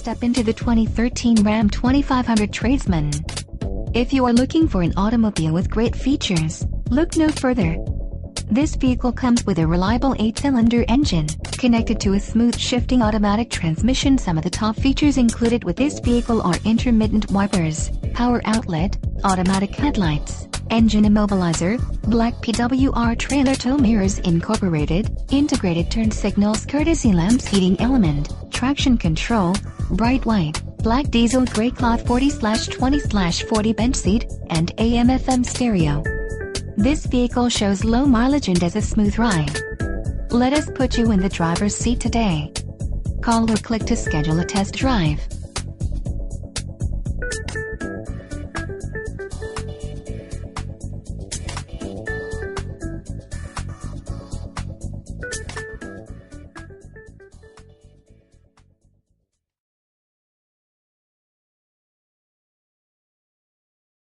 Step into the 2013 Ram 2500 Tradesman. If you are looking for an automobile with great features, look no further. This vehicle comes with a reliable 8-cylinder engine, connected to a smooth shifting automatic transmission. Some of the top features included with this vehicle are intermittent wipers, power outlet, automatic headlights, engine immobilizer, black PWR trailer tow mirrors incorporated, integrated turn signals, courtesy lamps, heating element, traction control, bright white, black diesel gray cloth 40/20/40 bench seat, and AM/FM stereo. This vehicle shows low mileage and has a smooth ride. Let us put you in the driver's seat today. Call or click to schedule a test drive.